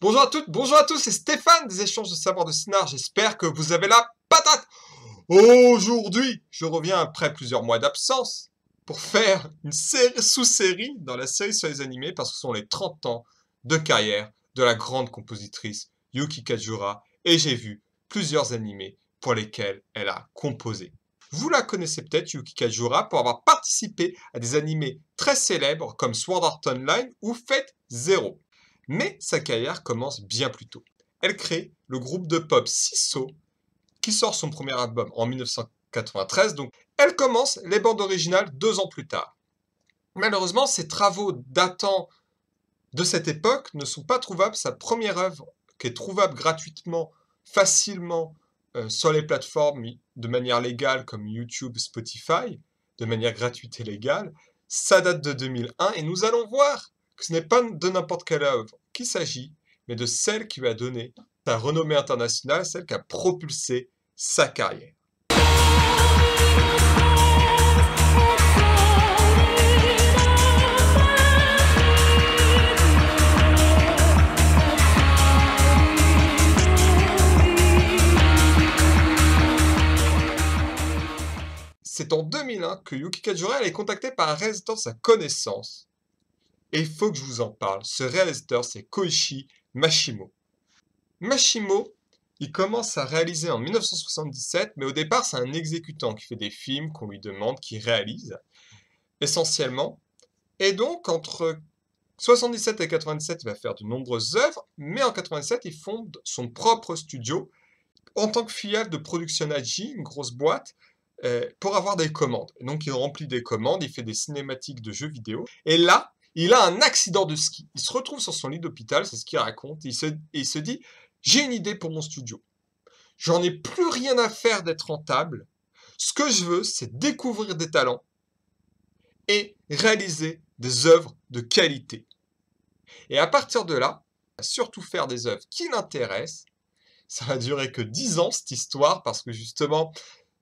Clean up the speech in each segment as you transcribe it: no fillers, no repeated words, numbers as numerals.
Bonjour à toutes, bonjour à tous, c'est Stéphane des échanges de savoir de Snare. J'espère que vous avez la patate. Aujourd'hui, je reviens après plusieurs mois d'absence pour faire une série sous-série dans la série sur les animés parce que ce sont les 30 ans de carrière de la grande compositrice Yuki Kajura et j'ai vu plusieurs animés pour lesquels elle a composé. Vous la connaissez peut-être, Yuki Kajura, pour avoir participé à des animés très célèbres comme Sword Art Online ou Fate Zero. Mais sa carrière commence bien plus tôt. Elle crée le groupe de pop Sisso, qui sort son premier album en 1993, donc elle commence les bandes originales 2 ans plus tard. Malheureusement, ses travaux datant de cette époque ne sont pas trouvables. Sa première œuvre, qui est trouvable gratuitement, facilement, sur les plateformes de manière légale comme YouTube, Spotify, de manière gratuite et légale, ça date de 2001 et nous allons voir que ce n'est pas de n'importe quelle œuvre qu'il s'agit, mais de celle qui lui a donné sa renommée internationale, celle qui a propulsé sa carrière. C'est en 2001 que Yuki Kajura est contacté par un réalisateur de sa connaissance. Et il faut que je vous en parle. Ce réalisateur, c'est Koichi Mashimo. Mashimo, il commence à réaliser en 1977, mais au départ, c'est un exécutant qui fait des films qu'on lui demande, qui réalise, essentiellement. Et donc, entre 77 et 97, il va faire de nombreuses œuvres, mais en 87, il fonde son propre studio en tant que filiale de Production Agi, une grosse boîte, pour avoir des commandes. Et donc, il remplit des commandes, il fait des cinématiques de jeux vidéo. Et là, il a un accident de ski. Il se retrouve sur son lit d'hôpital, c'est ce qu'il raconte. Il se dit, j'ai une idée pour mon studio. J'en ai plus rien à faire d'être rentable. Ce que je veux, c'est découvrir des talents et réaliser des œuvres de qualité. Et à partir de là, il va surtout faire des œuvres qui l'intéressent. Ça va durer que 10 ans, cette histoire, parce que justement,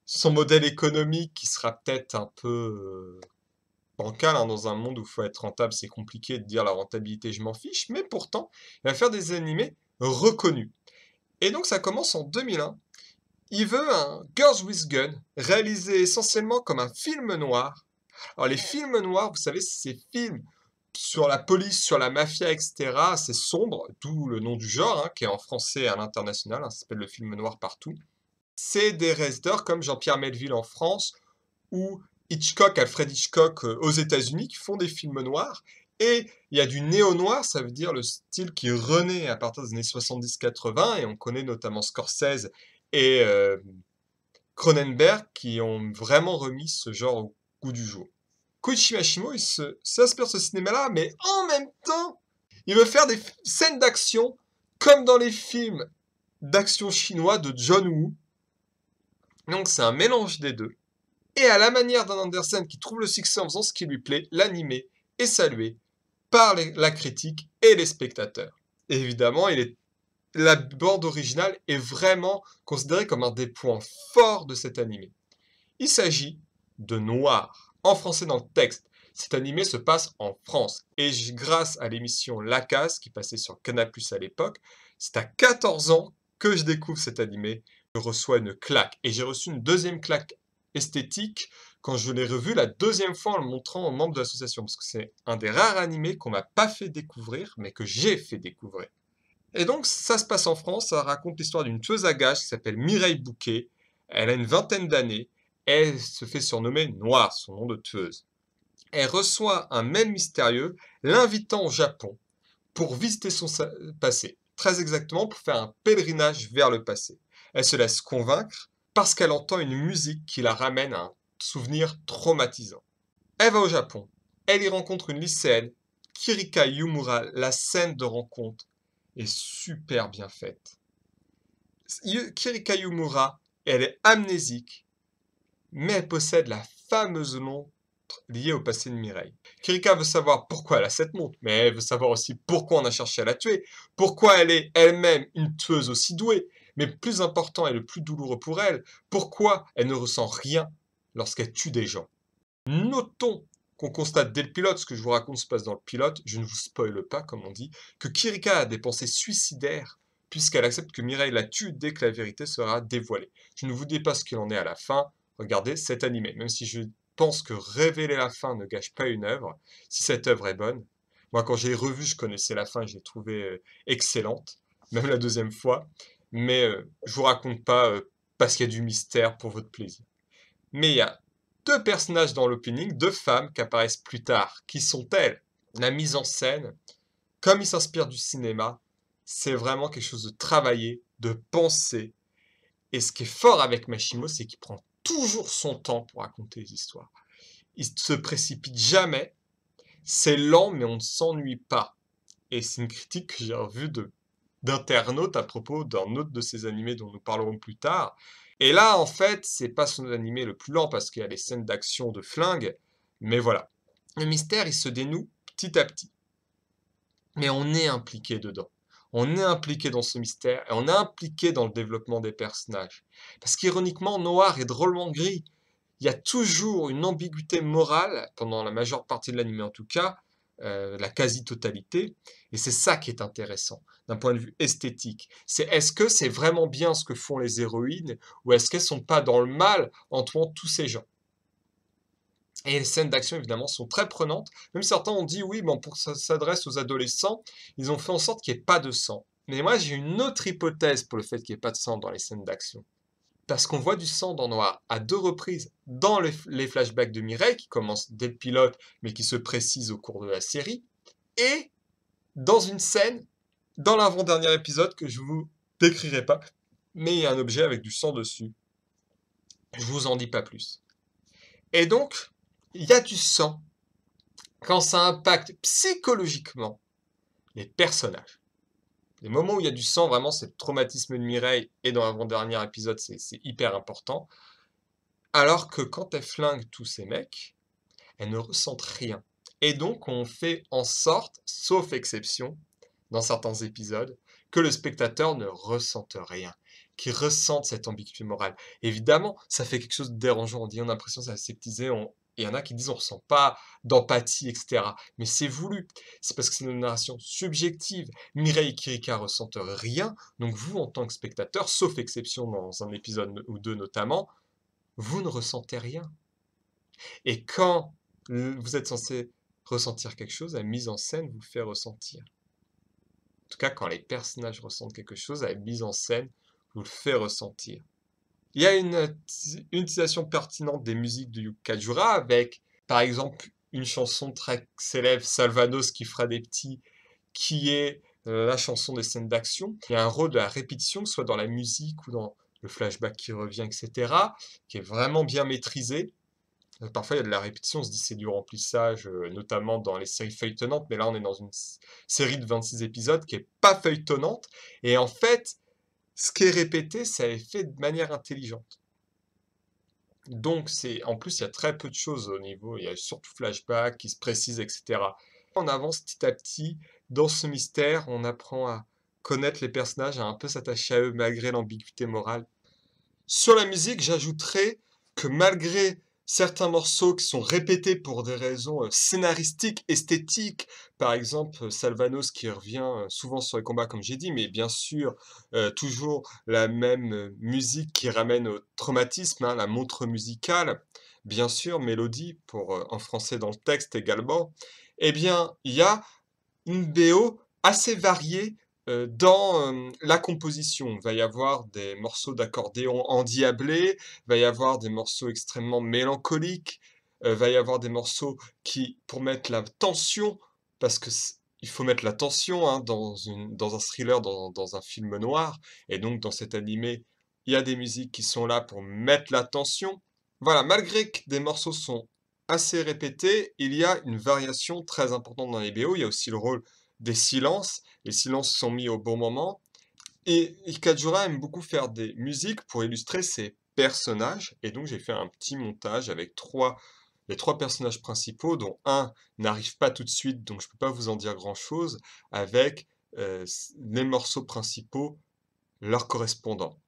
son modèle économique qui sera peut-être un peu bancal, hein, dans un monde où il faut être rentable, c'est compliqué de dire la rentabilité, je m'en fiche, mais pourtant, il va faire des animés reconnus. Et donc ça commence en 2001. Il veut un Girls with Gun, réalisé essentiellement comme un film noir. Alors les films noirs, vous savez, c'est ces films sur la police, sur la mafia, etc. C'est sombre, d'où le nom du genre, hein, qui est en français et à l'international, hein, ça s'appelle le film noir partout. C'est des réalisateurs comme Jean-Pierre Melville en France ou Hitchcock, Alfred Hitchcock aux États-Unis qui font des films noirs. Et il y a du néo-noir, ça veut dire le style qui renaît à partir des années 70-80, et on connaît notamment Scorsese et Cronenberg qui ont vraiment remis ce genre au goût du jour. Koichi Mashimo, il s'inspire de ce cinéma-là, mais en même temps, il veut faire des scènes d'action comme dans les films d'action chinois de John Woo. Donc c'est un mélange des deux. Et à la manière d'un Andersen qui trouve le succès en faisant ce qui lui plaît, l'animé est salué par la critique et les spectateurs. Et évidemment, la bande originale est vraiment considérée comme un des points forts de cet animé. Il s'agit de Noir, en français dans le texte. Cet animé se passe en France. Et grâce à l'émission La Case, qui passait sur Canal+ à l'époque, c'est à 14 ans que je découvre cet animé. Je reçois une claque. Et j'ai reçu une deuxième claque esthétique quand je l'ai revu la deuxième fois en le montrant aux membres de l'association. Parce que c'est un des rares animés qu'on m'a pas fait découvrir, mais que j'ai fait découvrir. Et donc, ça se passe en France. Ça raconte l'histoire d'une tueuse à gages qui s'appelle Mireille Bouquet. Elle a une vingtaine d'années. Elle se fait surnommer Noire, son nom de tueuse. Elle reçoit un mail mystérieux l'invitant au Japon pour visiter son passé. Très exactement, pour faire un pèlerinage vers le passé. Elle se laisse convaincre parce qu'elle entend une musique qui la ramène à un souvenir traumatisant. Elle va au Japon. Elle y rencontre une lycéenne, Kirika Yumura. La scène de rencontre est super bien faite. Kirika Yumura, elle est amnésique, mais elle possède la fameuse montre liée au passé de Mireille. Kirika veut savoir pourquoi elle a cette montre, mais elle veut savoir aussi pourquoi on a cherché à la tuer, pourquoi elle est elle-même une tueuse aussi douée, mais le plus important et le plus douloureux pour elle, pourquoi elle ne ressent rien lorsqu'elle tue des gens. Notons qu'on constate dès le pilote, ce que je vous raconte se passe dans le pilote, je ne vous spoile pas, comme on dit, que Kirika a des pensées suicidaires, puisqu'elle accepte que Mireille la tue dès que la vérité sera dévoilée. Je ne vous dis pas ce qu'il en est à la fin, regardez cet animé, même si je pense que révéler la fin ne gâche pas une œuvre, si cette œuvre est bonne. Moi, quand j'ai revu, je connaissais la fin et je l'ai trouvée excellente, même la deuxième fois, mais je vous raconte pas parce qu'il y a du mystère pour votre plaisir. Mais il y a deux personnages dans l'opening, deux femmes qui apparaissent plus tard. Qui sont-elles? La mise en scène, comme il s'inspire du cinéma, c'est vraiment quelque chose de travaillé, de pensé. Et ce qui est fort avec Mashimo, c'est qu'il prend toujours son temps pour raconter les histoires. Il ne se précipite jamais. C'est lent, mais on ne s'ennuie pas. Et c'est une critique que j'ai revue d'internautes à propos d'un autre de ces animés dont nous parlerons plus tard. Et là, en fait, c'est pas son animé le plus lent parce qu'il y a les scènes d'action de flingue, mais voilà. Le mystère, il se dénoue petit à petit. Mais on est impliqué dedans. On est impliqué dans ce mystère et on est impliqué dans le développement des personnages. Parce qu'ironiquement, Noir est drôlement gris. Il y a toujours une ambiguïté morale, pendant la majeure partie de l'anime en tout cas, la quasi-totalité, et c'est ça qui est intéressant, d'un point de vue esthétique. C'est est-ce que c'est vraiment bien ce que font les héroïnes, ou est-ce qu'elles sont pas dans le mal en tuant tous ces gens? Et les scènes d'action, évidemment, sont très prenantes. Même certains ont dit, oui, bon, pour que ça s'adresse aux adolescents, ils ont fait en sorte qu'il n'y ait pas de sang. Mais moi, j'ai une autre hypothèse pour le fait qu'il n'y ait pas de sang dans les scènes d'action. Parce qu'on voit du sang dans Noir à deux reprises dans les flashbacks de Mireille, qui commencent dès le pilote, mais qui se précisent au cours de la série, et dans une scène, dans l'avant-dernier épisode, que je vous décrirai pas, mais il y a un objet avec du sang dessus. Je vous en dis pas plus. Et donc, il y a du sang quand ça impacte psychologiquement les personnages. Les moments où il y a du sang, vraiment, c'est le traumatisme de Mireille, et dans l'avant-dernier épisode, c'est hyper important. Alors que quand elle flingue tous ces mecs, elle ne ressentent rien. Et donc, on fait en sorte, sauf exception, dans certains épisodes, que le spectateur ne ressente rien, qu'il ressente cette ambiguïté morale. Évidemment, ça fait quelque chose de dérangeant, on dit on a l'impression que c'est aseptisé, il y en a qui disent on ressent pas d'empathie, etc. Mais c'est voulu, c'est parce que c'est une narration subjective. Mireille et Kirika ressentent rien, donc vous, en tant que spectateur, sauf exception dans un épisode ou deux notamment, vous ne ressentez rien. Et quand vous êtes censé ressentir quelque chose, la mise en scène vous fait ressentir. En tout cas, quand les personnages ressentent quelque chose, la mise en scène vous le fait ressentir. Il y a une utilisation pertinente des musiques de Yu Kajura avec, par exemple, une chanson très célèbre, Salvanos qui fera des petits, qui est la chanson des scènes d'action. Il y a un rôle de la répétition, soit dans la musique ou dans le flashback qui revient, etc., qui est vraiment bien maîtrisé. Parfois, il y a de la répétition, on se dit c'est du remplissage, notamment dans les séries feuilletonnantes, mais là, on est dans une série de 26 épisodes qui n'est pas feuilletonnante. Et en fait, ce qui est répété, ça est fait de manière intelligente. Donc, en plus, il y a très peu de choses au niveau, il y a surtout flashback qui se précisent, etc. On avance petit à petit dans ce mystère, on apprend à connaître les personnages, à un peu s'attacher à eux malgré l'ambiguïté morale. Sur la musique, j'ajouterais que malgré certains morceaux qui sont répétés pour des raisons scénaristiques, esthétiques, par exemple Salvanos qui revient souvent sur les combats comme j'ai dit, mais bien sûr toujours la même musique qui ramène au traumatisme, hein, la montre musicale, bien sûr, mélodie en français dans le texte également, eh bien il y a une BO assez variée dans la composition. Il va y avoir des morceaux d'accordéon endiablés, il va y avoir des morceaux extrêmement mélancoliques, il va y avoir des morceaux pour mettre la tension, parce que il faut mettre la tension hein, dans un thriller, dans un film noir, et donc dans cet animé, il y a des musiques qui sont là pour mettre la tension. Voilà, malgré que des morceaux sont assez répétés, il y a une variation très importante dans les BO, il y a aussi le rôle des silences. Les silences sont mis au bon moment. Et Ikajura aime beaucoup faire des musiques pour illustrer ses personnages. Et donc j'ai fait un petit montage avec les trois personnages principaux, dont un n'arrive pas tout de suite, donc je ne peux pas vous en dire grand-chose, avec les morceaux principaux, leurs correspondants.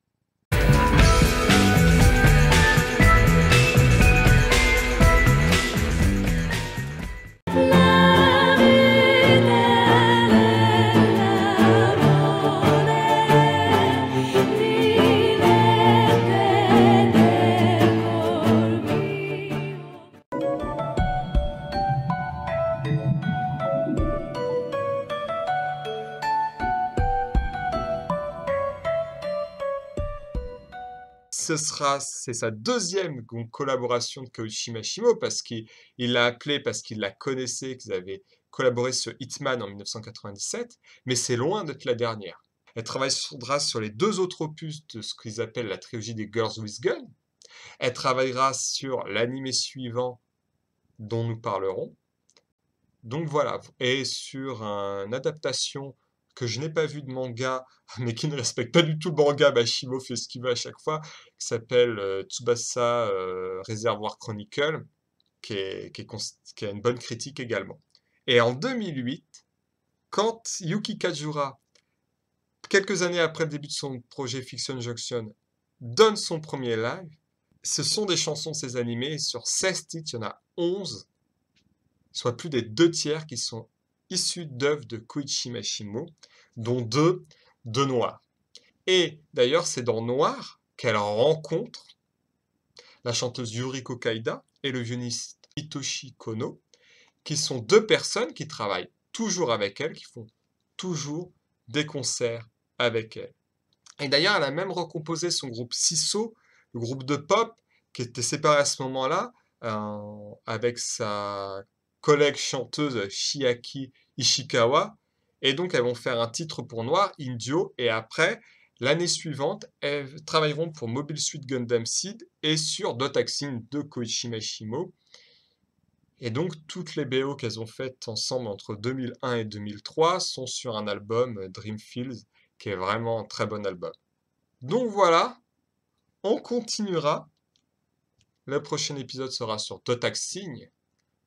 C'est sa deuxième collaboration de Koichi Mashimo parce qu'il l'a appelé parce qu'il la connaissait, qu'ils avaient collaboré sur Hitman en 1997, mais c'est loin d'être la dernière. Elle travaillera sur les 2 autres opus de ce qu'ils appellent la trilogie des Girls with Gun. Elle travaillera sur l'anime suivant dont nous parlerons. Donc voilà, et sur une adaptation que je n'ai pas vue de manga, mais qui ne respecte pas du tout le manga, Mashimo fait ce qu'il veut à chaque fois, qui s'appelle Tsubasa Reservoir Chronicle, qui a une bonne critique également. Et en 2008, quand Yuki Kajura, quelques années après le début de son projet Fiction Junction, donne son premier live, ce sont des chansons de ses animés, et sur 16 titres, il y en a 11, soit plus des 2 tiers qui sont issus d'œuvres de Koichi Mashimo, dont 2 de Noir. Et d'ailleurs, c'est dans Noir qu'elle rencontre la chanteuse Yuriko Kaida et le violoniste Hitoshi Kono, qui sont 2 personnes qui travaillent toujours avec elle, qui font toujours des concerts avec elle. Et d'ailleurs, elle a même recomposé son groupe Siso, le groupe de pop, qui était séparé à ce moment-là, avec sa collègue chanteuse Chiaki Ishikawa. Et donc, elles vont faire un titre pour Noir, Indio, et après, l'année suivante, elles travailleront pour Mobile Suit Gundam Seed et sur Dotaxin de Koichi Mashimo. Et donc, toutes les BO qu'elles ont faites ensemble entre 2001 et 2003 sont sur un album Dreamfields, qui est vraiment un très bon album. Donc voilà, on continuera. Le prochain épisode sera sur Dotaxin,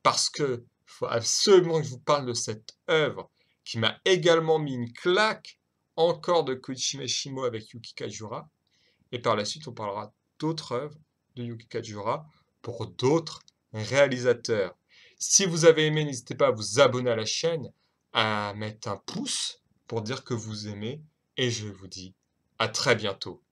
parce que faut absolument que je vous parle de cette œuvre qui m'a également mis une claque, encore de Koichi Mashimo avec Yuki Kajura. Et par la suite, on parlera d'autres œuvres de Yuki Kajura pour d'autres réalisateurs. Si vous avez aimé, n'hésitez pas à vous abonner à la chaîne, à mettre un pouce pour dire que vous aimez. Et je vous dis à très bientôt.